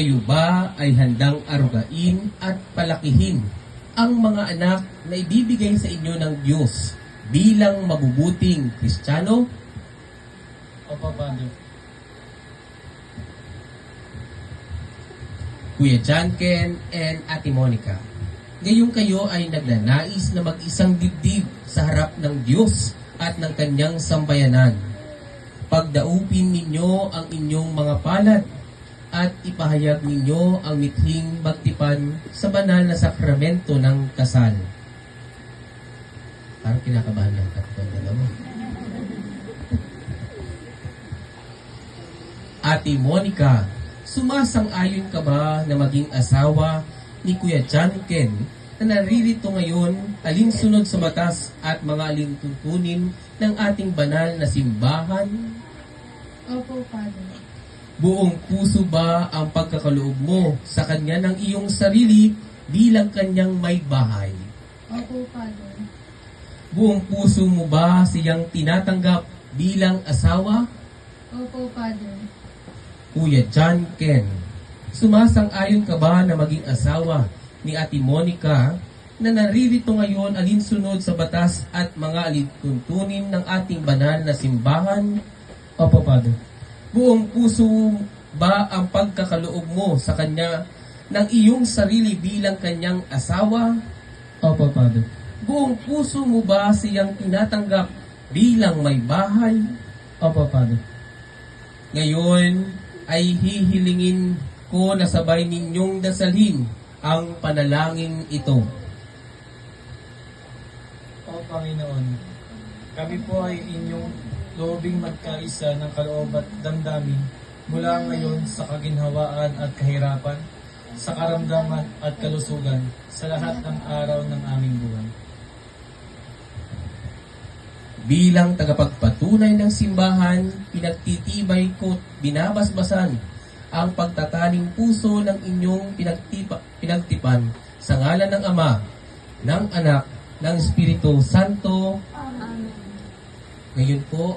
Kayo ba ay handang arugain at palakihin ang mga anak na ibibigay sa inyo ng Diyos bilang mabubuting Kristiyano? Opo, Father. Kuya John Ken and Ate Monica, ngayong kayo ay nagnanais na mag-isang dibdib sa harap ng Diyos at ng kanyang sambayanan. Pagdaupin ninyo ang inyong mga palad at ipahayag ninyo ang mithing bagtipan sa banal na sakramento ng kasal. Parang kinakabahan ng katawan dalawa. Ate Monica, sumasang-ayon ka ba na maging asawa ni Kuya John Ken na naririto ngayon alinsunod sa batas at mga alintuntunin ng ating banal na simbahan? Opo, Father. Buong puso ba ang pagkakaloob mo sa kanya ng iyong sarili bilang kanyang may bahay? Opo, Father. Buong puso mo ba siyang tinatanggap bilang asawa? Opo, Father. Kuya John Ken, sumasang-ayon ka ba na maging asawa ni Ate Monica na naririto ngayon alinsunod sa batas at mga alintuntunin ng ating banal na simbahan? Opo, Father. Buong puso ba ang pagkakaloob mo sa kanya ng iyong sarili bilang kanyang asawa? Opo, Father. Buong puso mo ba siyang tinatanggap bilang may bahay? Opo, Father. Ngayon ay hihilingin ko na sabay ninyong dasalhin ang panalangin ito. O Panginoon, kami po ay inyong loobing magkaisa ng kaloob at damdamin mula ngayon sa kaginhawaan at kahirapan, sa karamdaman at kalusugan sa lahat ng araw ng aming buhay. Bilang tagapagpatunay ng simbahan, pinagtitibay ko't binabasbasan ang pagtataning puso ng inyong pinagtipan sa ngalan ng Ama, ng Anak, ng Espiritu Santo. Amen. Ngayon po,